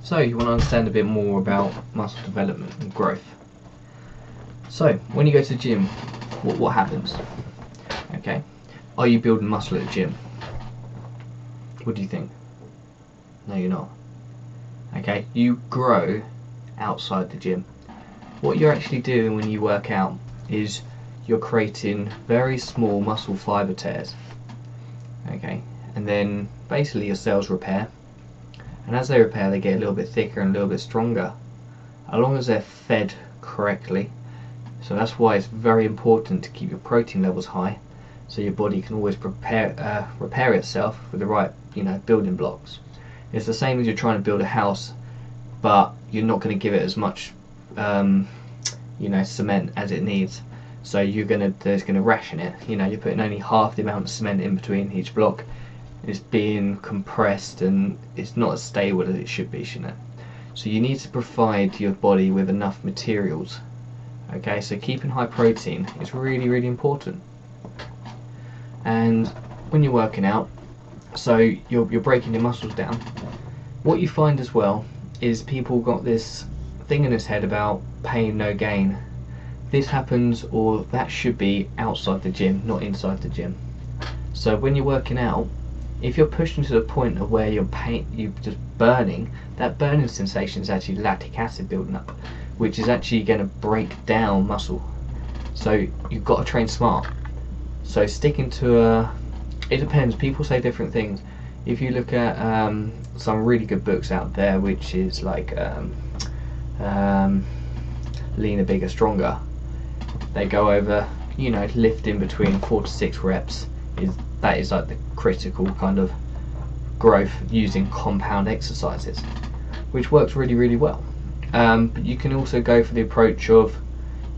So you want to understand a bit more about muscle development and growth. So when you go to the gym, what happens? Okay, are you building muscle at the gym? What do you think? No, you're not. Okay, you grow outside the gym. What you're actually doing when you work out is you're creating very small muscle fiber tears. Okay, and then basically your cells repair, and as they repair they get a little bit thicker and a little bit stronger, as long as they're fed correctly. So that's why it's very important to keep your protein levels high, so your body can always repair itself with the right building blocks. It's the same as you're trying to build a house, but you're not going to give it as much cement as it needs. So you're going to ration it. You're putting only half the amount of cement in between each block. It's being compressed and it's not as stable as it should be, shouldn't it? So you need to provide your body with enough materials. Okay, so keeping high protein is really, really important. And when you're working out, so you're breaking your muscles down. What you find as well is people got this thing in his head about pain no gain. This happens, or that should be, outside the gym, not inside the gym. So when you're working out, if you're pushing to the point of where you're just burning, that burning sensation is actually lactic acid building up, which is actually going to break down muscle. So you've got to train smart. So sticking to it depends. People say different things. If you look at some really good books out there, which is like Leaner, Bigger, Stronger, they go over lifting between 4 to 6 reps that is like the critical kind of growth using compound exercises, which works really, really well. But you can also go for the approach of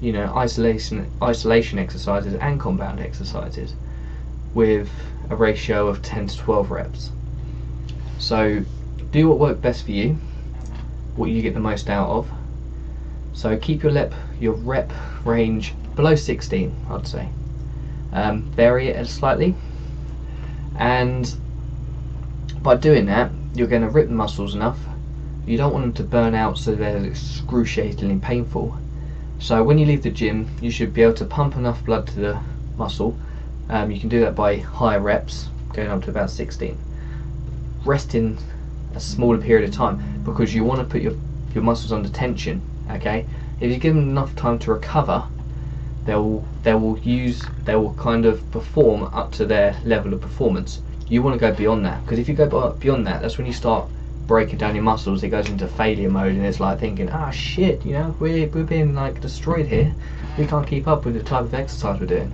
isolation exercises and compound exercises with a ratio of 10 to 12 reps. So do what works best for you, what you get the most out of. So keep your rep range below 16, I'd say. Vary it slightly, and by doing that you're going to rip the muscles enough. You don't want them to burn out so they're excruciatingly painful. So when you leave the gym, you should be able to pump enough blood to the muscle. You can do that by higher reps, going up to about 16. Resting a smaller period of time, because you want to put your muscles under tension. Okay, if you give them enough time to recover, they will kind of perform up to their level of performance. You want to go beyond that, because if you go beyond that, that's when you start breaking down your muscles. It goes into failure mode, and it's like thinking, shit, we're being like destroyed here. We can't keep up with the type of exercise we're doing.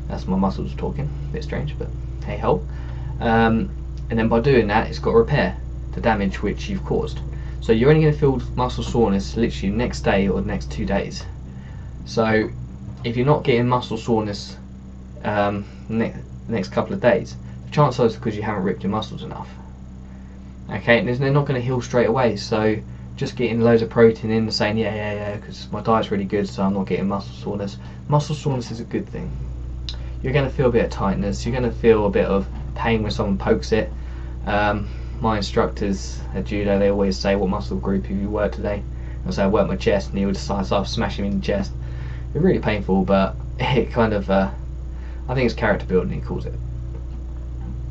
That's my muscles talking. A bit strange, but hey ho. And then by doing that, it's got to repair the damage which you've caused. So you're only going to feel muscle soreness literally next day or the next 2 days. So if you're not getting muscle soreness next couple of days, the chance is because you haven't ripped your muscles enough. Okay, and they're not going to heal straight away. So just getting loads of protein in and saying yeah, because my diet's really good, so I'm not getting muscle soreness. Muscle soreness is a good thing. You're going to feel a bit of tightness. You're going to feel a bit of pain when someone pokes it. My instructors at judo, they always say, what muscle group have you worked today? I say I worked my chest, and he would start smashing me in the chest. It's really painful, but it kind of I think it's character building, he calls it.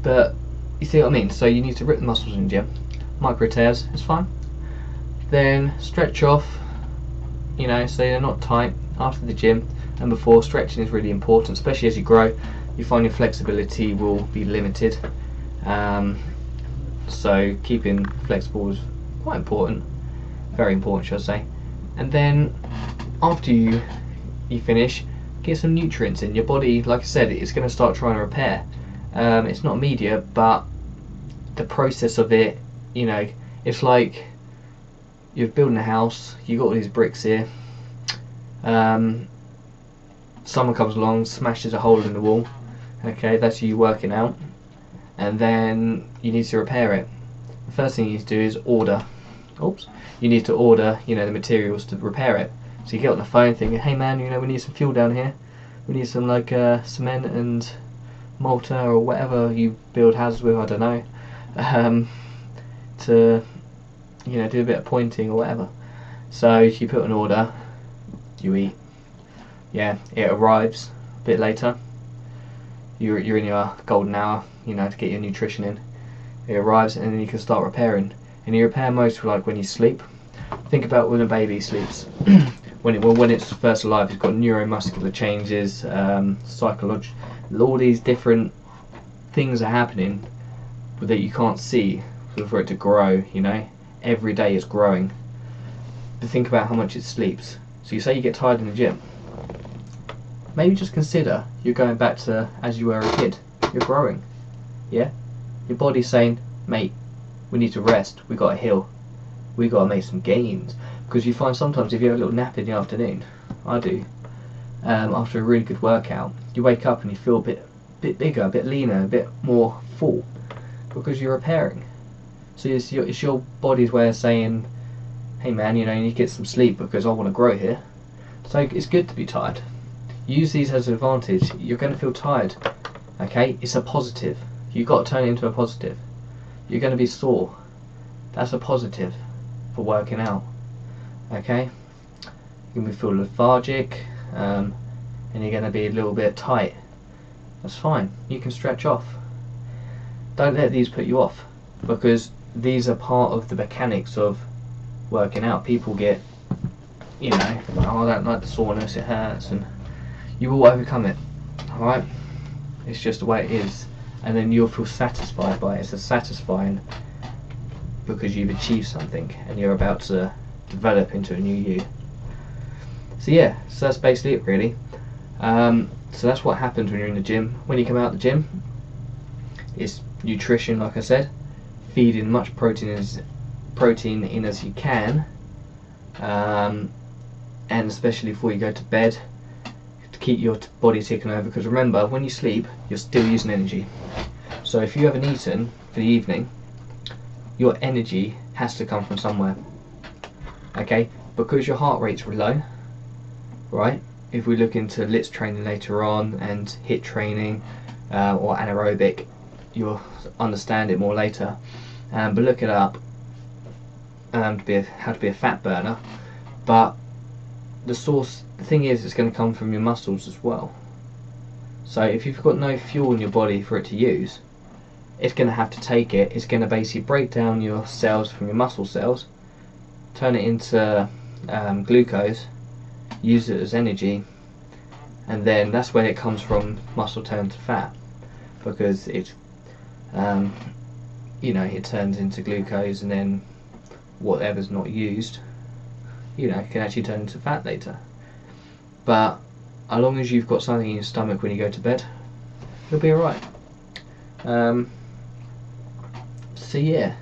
But you see what I mean? So you need to rip the muscles in the gym. Micro tears is fine. Then stretch off, so they're not tight after the gym and before. Stretching is really important, especially as you grow. You find your flexibility will be limited. So keeping flexible is quite important, very important, should I say. And then after you finish, get some nutrients in your body. Like I said, it's going to start trying to repair. It's not immediate, but the process of it, it's like you're building a house. You got all these bricks here. Someone comes along, smashes a hole in the wall. Okay, that's you working out, and then you need to repair it. The first thing you need to do is order. You need to order, the materials to repair it. So you get on the phone thinking, hey man, we need some fuel down here. We need some cement and mortar or whatever you build houses with, I don't know, to you know, do a bit of pointing or whatever. So you put an order, you eat, yeah, it arrives a bit later. You're in your golden hour, you know, to get your nutrition in. It arrives, and then you can start repairing. And you repair most like when you sleep. Think about when a baby sleeps. when it's first alive, it's got neuromuscular changes, psychological, all these different things are happening that you can't see for it to grow. You know, every day it's growing. But think about how much it sleeps. So you say you get tired in the gym. Maybe just consider you're going back to as you were a kid. You're growing. Yeah? Your body's saying, mate, we need to rest. We got to heal. We got to make some gains. Because you find sometimes if you have a little nap in the afternoon, I do, after a really good workout, you wake up and you feel a bit bigger, a bit leaner, a bit more full. Because you're repairing. So it's your body's way of saying, hey man, you know, you need to get some sleep because I want to grow here. So it's good to be tired. Use these as an advantage. You're going to feel tired, okay? It's a positive. You've got to turn it into a positive. You're going to be sore. That's a positive for working out, okay? You're going to feel lethargic, and you're going to be a little bit tight. That's fine. You can stretch off. Don't let these put you off, because these are part of the mechanics of working out. People get, you know, oh, I don't like the soreness, it hurts, and you will overcome it, alright? It's just the way it is, and then you'll feel satisfied by it. It's a satisfying because you've achieved something and you're about to develop into a new you. So yeah, so that's basically it really. So that's what happens when you're in the gym. When you come out of the gym, it's nutrition, like I said, feeding much protein in as you can, and especially before you go to bed, to keep your body ticking over, because remember, when you sleep you're still using energy. So if you haven't eaten for the evening, your energy has to come from somewhere, okay? Because your heart rate's low, right? If we look into LITS training later on and HIIT training, or anaerobic, you'll understand it more later, but look it up, how to be a fat burner. But the thing is, it's going to come from your muscles as well. So if you've got no fuel in your body for it to use, it's going to have to take it. It's going to basically break down your cells from your muscle cells, turn it into glucose, use it as energy, and then that's where it comes from. Muscle turns to fat because it, you know, it turns into glucose, and then whatever's not used, you know, can actually turn into fat later. But as long as you've got something in your stomach when you go to bed, you'll be alright. So yeah,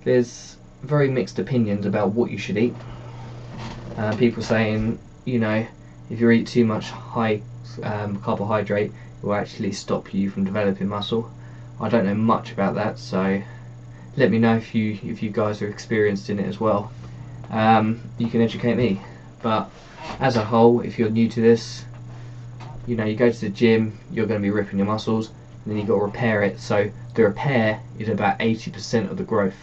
there's very mixed opinions about what you should eat. People saying, you know, if you eat too much high carbohydrate, it will actually stop you from developing muscle. I don't know much about that, so let me know if you guys are experienced in it as well. You can educate me. But as a whole, if you're new to this, you know, you go to the gym, you're going to be ripping your muscles, and then you've got to repair it. So the repair is about 80% of the growth,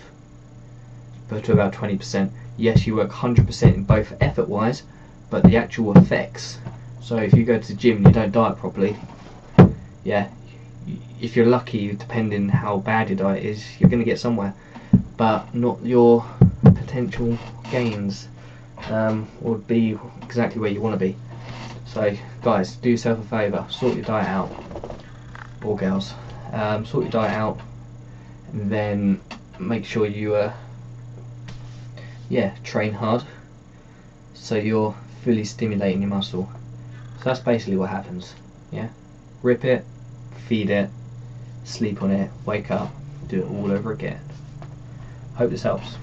but to about 20%. Yes, you work 100% in both effort-wise, but the actual effects. So if you go to the gym and you don't diet properly, yeah, if you're lucky, depending how bad your diet is, you're going to get somewhere, but not your potential gains would be exactly where you want to be. So guys, do yourself a favour, sort your diet out, or girls, sort your diet out, and then make sure you train hard so you're fully stimulating your muscle. So that's basically what happens. Yeah, rip it, feed it, sleep on it, wake up, do it all over again. Hope this helps.